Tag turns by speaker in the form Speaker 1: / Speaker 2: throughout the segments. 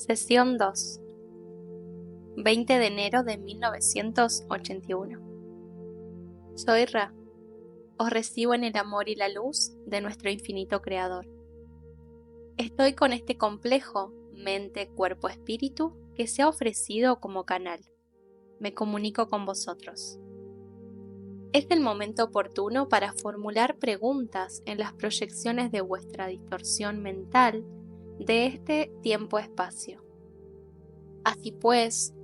Speaker 1: Sesión 2, 20 de enero de 1981. Soy Ra. Os recibo en el amor y la luz de nuestro infinito Creador. Estoy con este complejo, mente, cuerpo, espíritu, que se ha ofrecido como canal. Me comunico con vosotros. Es el momento oportuno para formular preguntas en las proyecciones de vuestra distorsión mental de este tiempo-espacio. Así pues,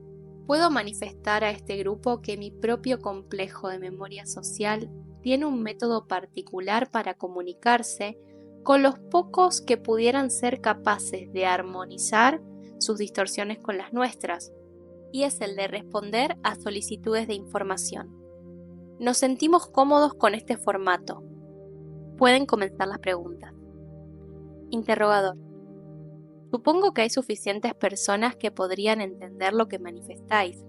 Speaker 1: puedo manifestar a este grupo que mi propio complejo de memoria social tiene un método particular para comunicarse con los pocos que pudieran ser capaces de armonizar sus distorsiones con las nuestras, y es el de responder a solicitudes de información. Nos sentimos cómodos con este formato. Pueden comenzar las preguntas. Interrogador. Supongo que hay suficientes personas que podrían entender lo que manifestáis,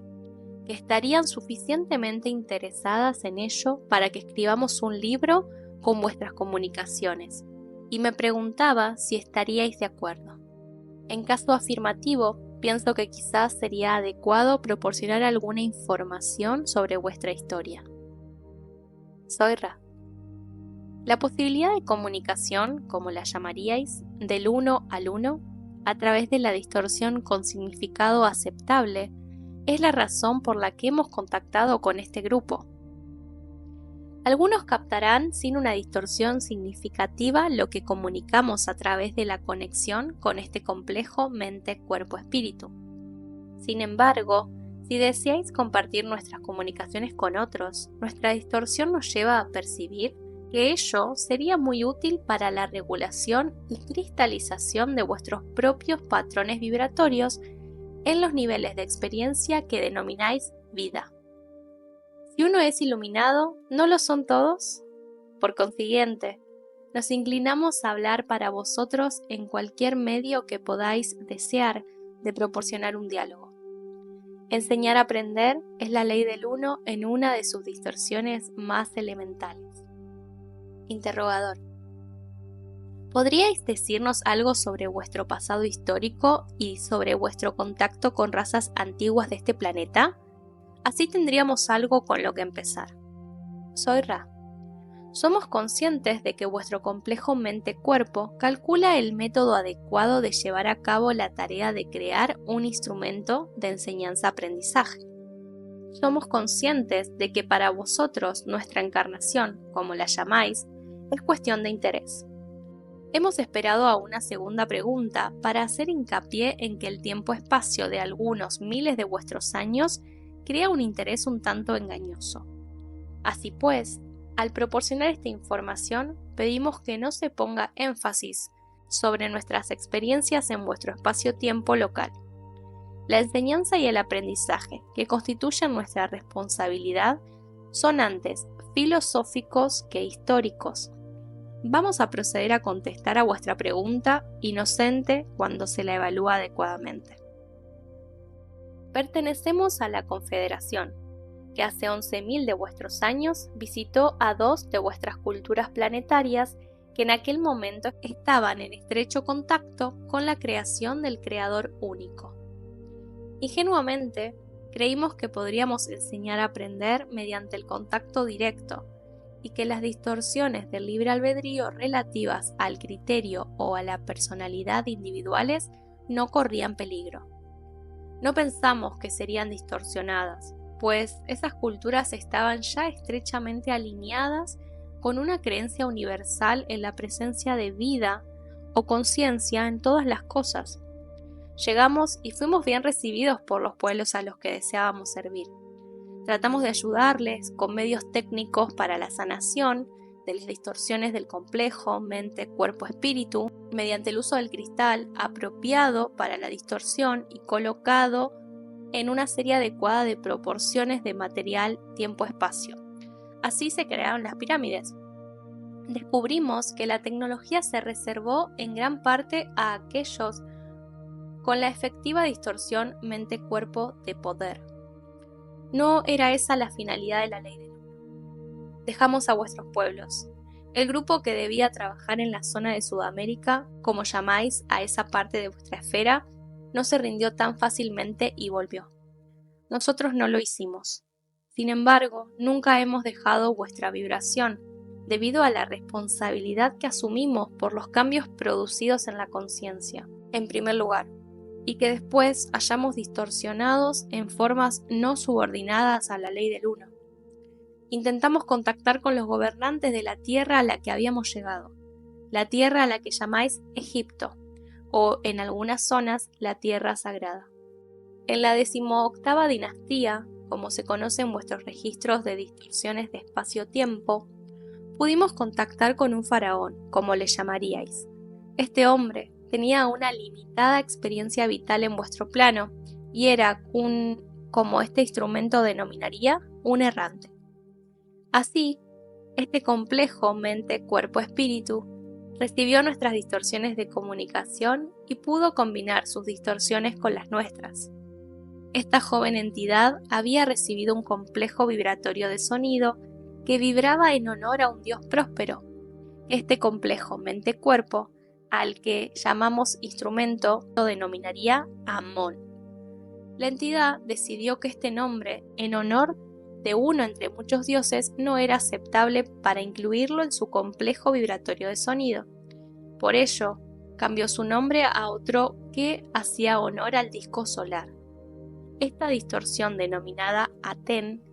Speaker 1: que estarían suficientemente interesadas en ello para que escribamos un libro con vuestras comunicaciones, y me preguntaba si estaríais de acuerdo. En caso afirmativo, pienso que quizás sería adecuado proporcionar alguna información sobre vuestra historia. Soy Ra. La posibilidad de comunicación, como la llamaríais, del uno al uno, a través de la distorsión con significado aceptable, es la razón por la que hemos contactado con este grupo. Algunos captarán sin una distorsión significativa lo que comunicamos a través de la conexión con este complejo mente-cuerpo-espíritu. Sin embargo, si deseáis compartir nuestras comunicaciones con otros, nuestra distorsión nos lleva a percibir que ello sería muy útil para la regulación y cristalización de vuestros propios patrones vibratorios en los niveles de experiencia que denomináis vida. Si uno es iluminado, ¿no lo son todos? Por consiguiente, nos inclinamos a hablar para vosotros en cualquier medio que podáis desear de proporcionar un diálogo. Enseñar a aprender es la ley del uno en una de sus distorsiones más elementales. Interrogador. ¿Podríais decirnos algo sobre vuestro pasado histórico y sobre vuestro contacto con razas antiguas de este planeta? Así tendríamos algo con lo que empezar. Soy Ra. Somos conscientes de que vuestro complejo mente-cuerpo calcula el método adecuado de llevar a cabo la tarea de crear un instrumento de enseñanza-aprendizaje. Somos conscientes de que para vosotros nuestra encarnación, como la llamáis, es cuestión de interés. Hemos esperado a una segunda pregunta para hacer hincapié en que el tiempo-espacio de algunos miles de vuestros años crea un interés un tanto engañoso. Así pues, al proporcionar esta información, pedimos que no se ponga énfasis sobre nuestras experiencias en vuestro espacio-tiempo local. La enseñanza y el aprendizaje, que constituyen nuestra responsabilidad, son antes filosóficos que históricos. Vamos a proceder a contestar a vuestra pregunta inocente cuando se la evalúa adecuadamente. Pertenecemos a la Confederación, que hace 11.000 de vuestros años visitó a 2 de vuestras culturas planetarias que en aquel momento estaban en estrecho contacto con la creación del Creador único. Ingenuamente, creímos que podríamos enseñar a aprender mediante el contacto directo, y que las distorsiones del libre albedrío relativas al criterio o a la personalidad individuales no corrían peligro. No pensamos que serían distorsionadas, pues esas culturas estaban ya estrechamente alineadas con una creencia universal en la presencia de vida o conciencia en todas las cosas. Llegamos y fuimos bien recibidos por los pueblos a los que deseábamos servir. Tratamos de ayudarles con medios técnicos para la sanación de las distorsiones del complejo mente, cuerpo, espíritu, mediante el uso del cristal apropiado para la distorsión y colocado en una serie adecuada de proporciones de material, tiempo, espacio. Así se crearon las pirámides. Descubrimos que la tecnología se reservó en gran parte a aquellos con la efectiva distorsión mente-cuerpo de poder. No era esa la finalidad de la ley del uno. Dejamos a vuestros pueblos, el grupo que debía trabajar en la zona de Sudamérica, como llamáis a esa parte de vuestra esfera, no se rindió tan fácilmente y volvió. Nosotros no lo hicimos. Sin embargo, nunca hemos dejado vuestra vibración, debido a la responsabilidad que asumimos por los cambios producidos en la conciencia, en primer lugar, y que después hayamos distorsionados en formas no subordinadas a la ley del uno. Intentamos contactar con los gobernantes de la tierra a la que habíamos llegado, la tierra a la que llamáis Egipto, o en algunas zonas la tierra sagrada. En la 18ª dinastía, como se conoce en vuestros registros de distorsiones de espacio-tiempo, pudimos contactar con un faraón, como le llamaríais. Este hombre tenía una limitada experiencia vital en vuestro plano y era como este instrumento denominaría, un errante. Así, este complejo mente-cuerpo-espíritu recibió nuestras distorsiones de comunicación y pudo combinar sus distorsiones con las nuestras. Esta joven entidad había recibido un complejo vibratorio de sonido que vibraba en honor a un dios próspero. Este complejo mente-cuerpo, al que llamamos instrumento, lo denominaría Amón. La entidad decidió que este nombre, en honor de uno entre muchos dioses, no era aceptable para incluirlo en su complejo vibratorio de sonido. Por ello, cambió su nombre a otro que hacía honor al disco solar. Esta distorsión denominada Aten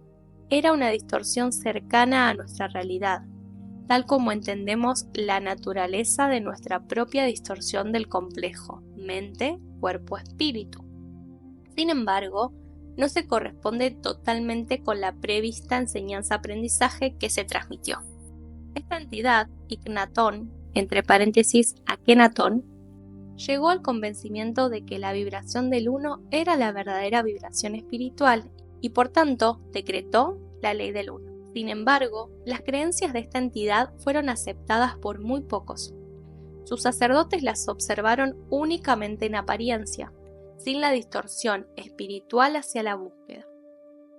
Speaker 1: era una distorsión cercana a nuestra realidad, tal como entendemos la naturaleza de nuestra propia distorsión del complejo mente, cuerpo, espíritu. Sin embargo, no se corresponde totalmente con la prevista enseñanza-aprendizaje que se transmitió. Esta entidad, Ignatón, entre paréntesis Akenatón, llegó al convencimiento de que la vibración del uno era la verdadera vibración espiritual y por tanto decretó la ley del uno. Sin embargo, las creencias de esta entidad fueron aceptadas por muy pocos. Sus sacerdotes las observaron únicamente en apariencia, sin la distorsión espiritual hacia la búsqueda.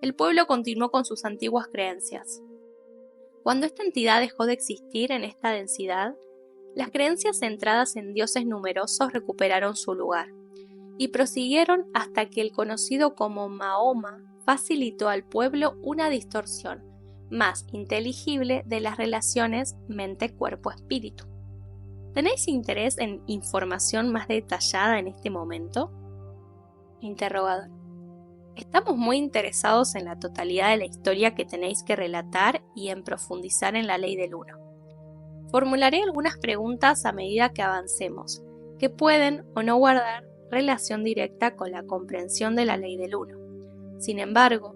Speaker 1: El pueblo continuó con sus antiguas creencias. Cuando esta entidad dejó de existir en esta densidad, las creencias centradas en dioses numerosos recuperaron su lugar y prosiguieron hasta que el conocido como Mahoma facilitó al pueblo una distorsión más inteligible de las relaciones mente-cuerpo-espíritu. ¿Tenéis interés en información más detallada en este momento? Interrogador. Estamos muy interesados en la totalidad de la historia que tenéis que relatar y en profundizar en la ley del uno. Formularé algunas preguntas a medida que avancemos, que pueden o no guardar relación directa con la comprensión de la ley del uno. Sin embargo,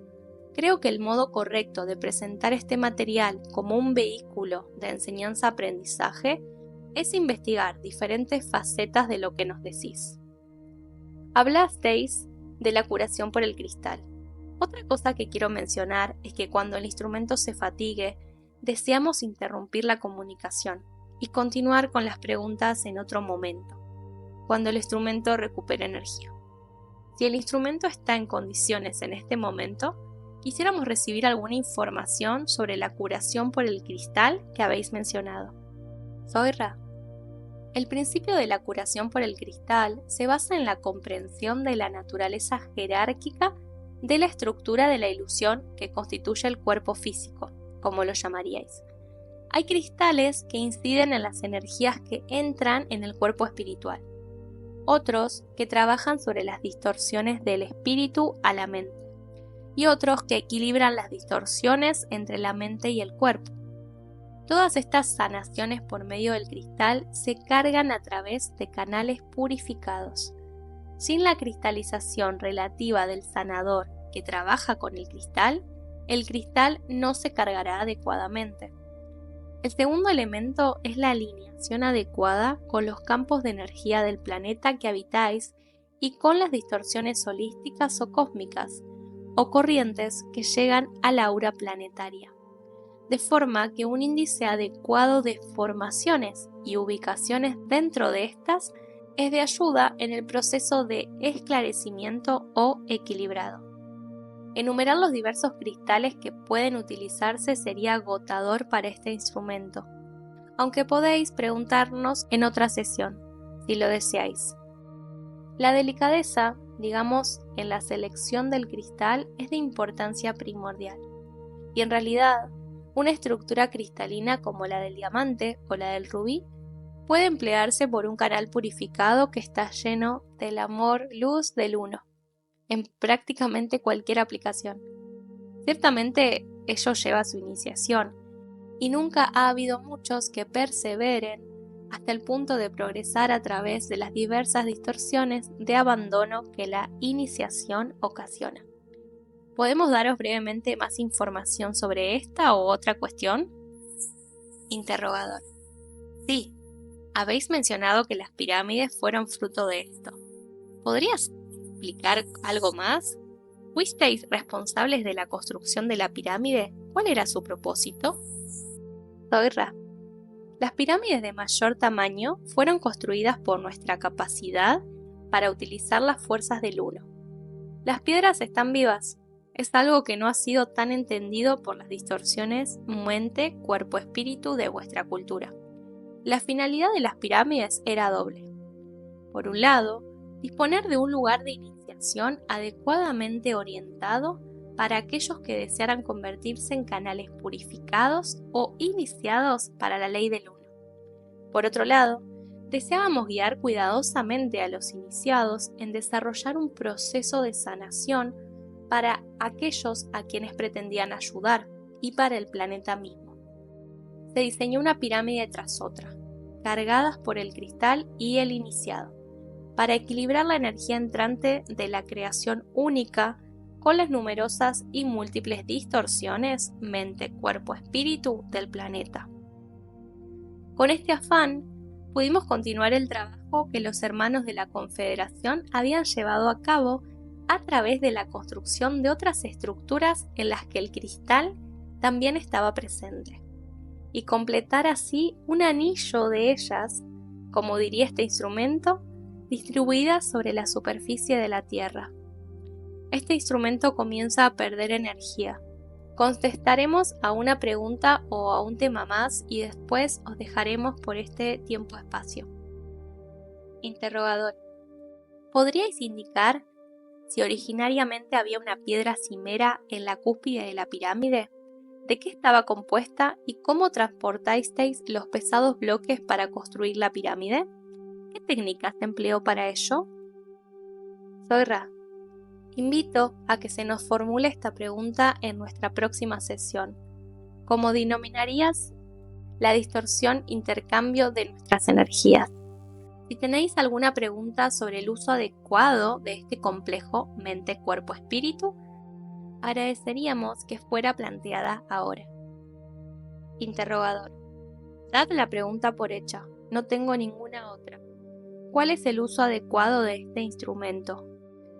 Speaker 1: creo que el modo correcto de presentar este material como un vehículo de enseñanza-aprendizaje es investigar diferentes facetas de lo que nos decís. Hablasteis de la curación por el cristal. Otra cosa que quiero mencionar es que cuando el instrumento se fatigue, deseamos interrumpir la comunicación y continuar con las preguntas en otro momento, cuando el instrumento recupere energía. Si el instrumento está en condiciones en este momento, quisiéramos recibir alguna información sobre la curación por el cristal que habéis mencionado. Soy Ra. El principio de la curación por el cristal se basa en la comprensión de la naturaleza jerárquica de la estructura de la ilusión que constituye el cuerpo físico, como lo llamaríais. Hay cristales que inciden en las energías que entran en el cuerpo espiritual, otros que trabajan sobre las distorsiones del espíritu a la mente, y otros que equilibran las distorsiones entre la mente y el cuerpo. Todas estas sanaciones por medio del cristal se cargan a través de canales purificados. Sin la cristalización relativa del sanador que trabaja con el cristal no se cargará adecuadamente. El segundo elemento es la alineación adecuada con los campos de energía del planeta que habitáis y con las distorsiones holísticas o cósmicas, o corrientes que llegan al aura planetaria, de forma que un índice adecuado de formaciones y ubicaciones dentro de estas es de ayuda en el proceso de esclarecimiento o equilibrado. Enumerar los diversos cristales que pueden utilizarse sería agotador para este instrumento, aunque podéis preguntarnos en otra sesión, si lo deseáis. La delicadeza, digamos, en la selección del cristal es de importancia primordial. Y en realidad, una estructura cristalina como la del diamante o la del rubí puede emplearse por un canal purificado que está lleno del amor luz del uno, en prácticamente cualquier aplicación. Ciertamente ello lleva a su iniciación, y nunca ha habido muchos que perseveren hasta el punto de progresar a través de las diversas distorsiones de abandono que la iniciación ocasiona. ¿Podemos daros brevemente más información sobre esta o otra cuestión? Interrogador. Sí, habéis mencionado que las pirámides fueron fruto de esto. ¿Podrías explicar algo más? ¿Fuisteis responsables de la construcción de la pirámide? ¿Cuál era su propósito? Soy Ra. Las pirámides de mayor tamaño fueron construidas por nuestra capacidad para utilizar las fuerzas del uno. Las piedras están vivas. Es algo que no ha sido tan entendido por las distorsiones mente, cuerpo, espíritu de vuestra cultura. La finalidad de las pirámides era doble. Por un lado, disponer de un lugar de iniciación adecuadamente orientado para aquellos que desearan convertirse en canales purificados o iniciados para la ley del uno. Por otro lado, deseábamos guiar cuidadosamente a los iniciados en desarrollar un proceso de sanación para aquellos a quienes pretendían ayudar y para el planeta mismo. Se diseñó una pirámide tras otra, cargadas por el cristal y el iniciado, para equilibrar la energía entrante de la creación única con las numerosas y múltiples distorsiones mente, cuerpo, espíritu del planeta. Con este afán, pudimos continuar el trabajo que los hermanos de la Confederación habían llevado a cabo a través de la construcción de otras estructuras en las que el cristal también estaba presente, y completar así un anillo de ellas, como diría este instrumento, distribuidas sobre la superficie de la Tierra. Este instrumento comienza a perder energía. Contestaremos a una pregunta o a un tema más y después os dejaremos por este tiempo-espacio. Interrogador. ¿Podríais indicar si originariamente había una piedra cimera en la cúspide de la pirámide? ¿De qué estaba compuesta y cómo transportasteis los pesados bloques para construir la pirámide? ¿Qué técnicas se empleó para ello? Soy Ra. Invito a que se nos formule esta pregunta en nuestra próxima sesión. ¿Cómo denominarías la distorsión intercambio de nuestras energías? Si tenéis alguna pregunta sobre el uso adecuado de este complejo mente, cuerpo, espíritu, agradeceríamos que fuera planteada ahora. Interrogador. Dad la pregunta por hecha, no tengo ninguna otra. ¿Cuál es el uso adecuado de este instrumento?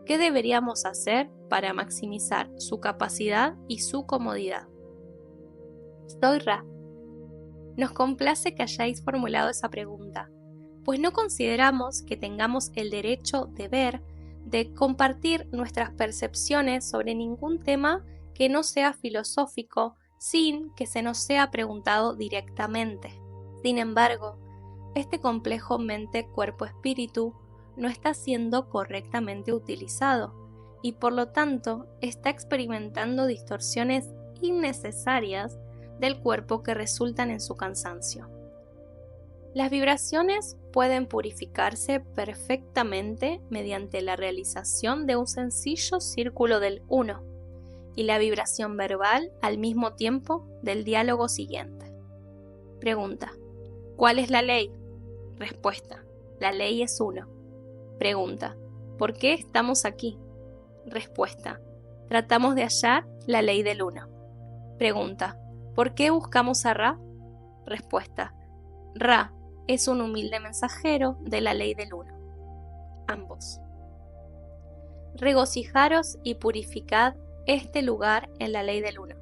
Speaker 1: ¿Qué deberíamos hacer para maximizar su capacidad y su comodidad? Soy Ra. Nos complace que hayáis formulado esa pregunta, pues no consideramos que tengamos el derecho, deber, de compartir nuestras percepciones sobre ningún tema que no sea filosófico sin que se nos sea preguntado directamente. Sin embargo, este complejo mente, cuerpo, espíritu no está siendo correctamente utilizado y por lo tanto está experimentando distorsiones innecesarias del cuerpo que resultan en su cansancio. Las vibraciones pueden purificarse perfectamente mediante la realización de un sencillo círculo del uno y la vibración verbal al mismo tiempo del diálogo siguiente. Pregunta: ¿cuál es la ley? Respuesta: la ley es uno. Pregunta: ¿por qué estamos aquí? Respuesta: tratamos de hallar la ley del uno. Pregunta: ¿por qué buscamos a Ra? Respuesta: Ra es un humilde mensajero de la ley del uno. Ambos. Regocijaros y purificad este lugar en la ley del uno.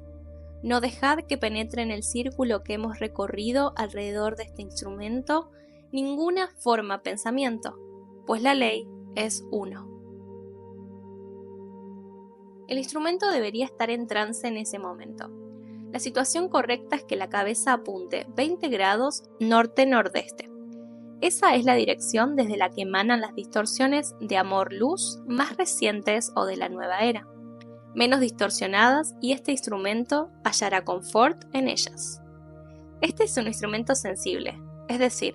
Speaker 1: No dejad que penetre en el círculo que hemos recorrido alrededor de este instrumento ninguna forma pensamiento, pues la ley es uno. El instrumento debería estar en trance en ese momento. La situación correcta es que la cabeza apunte 20 grados norte-nordeste Esa es la dirección desde la que emanan las distorsiones de amor-luz más recientes o de la nueva era, menos distorsionadas, y este instrumento hallará confort en ellas. Este es un instrumento sensible, es decir,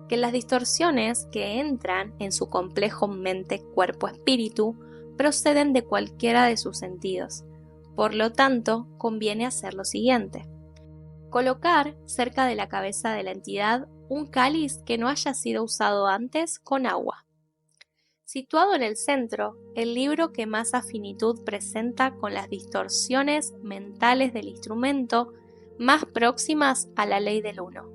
Speaker 1: que las distorsiones que entran en su complejo mente-cuerpo-espíritu proceden de cualquiera de sus sentidos. Por lo tanto, conviene hacer lo siguiente: colocar cerca de la cabeza de la entidad un cáliz que no haya sido usado antes con agua. Situado en el centro, el libro que más afinitud presenta con las distorsiones mentales del instrumento más próximas a la ley del uno,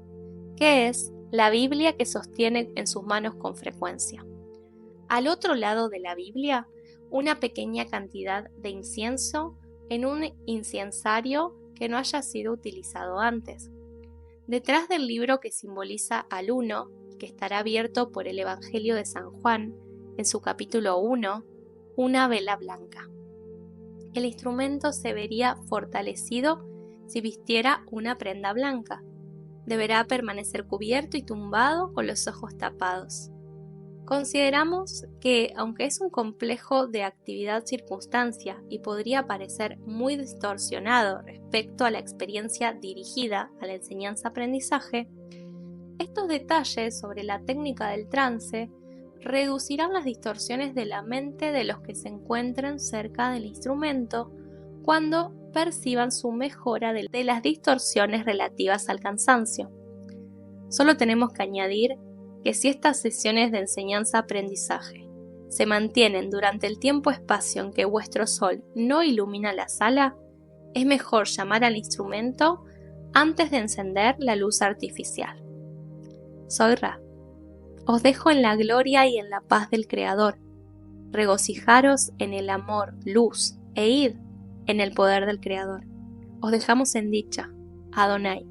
Speaker 1: que es la Biblia que sostiene en sus manos con frecuencia. Al otro lado de la Biblia, una pequeña cantidad de incienso en un incensario que no haya sido utilizado antes. Detrás del libro que simboliza al uno, que estará abierto por el Evangelio de San Juan, en su capítulo 1, una vela blanca. El instrumento se vería fortalecido si vistiera una prenda blanca. Deberá permanecer cubierto y tumbado con los ojos tapados. Consideramos que, aunque es un complejo de actividad-circunstancia y podría parecer muy distorsionado respecto a la experiencia dirigida a la enseñanza-aprendizaje, estos detalles sobre la técnica del trance reducirán las distorsiones de la mente de los que se encuentren cerca del instrumento cuando perciban su mejora de las distorsiones relativas al cansancio. Solo tenemos que añadir que si estas sesiones de enseñanza-aprendizaje se mantienen durante el tiempo-espacio en que vuestro sol no ilumina la sala, es mejor llamar al instrumento antes de encender la luz artificial. Soy Ra. Os dejo en la gloria y en la paz del Creador. Regocijaros en el amor, luz, e id en el poder del Creador. Os dejamos en dicha. Adonai.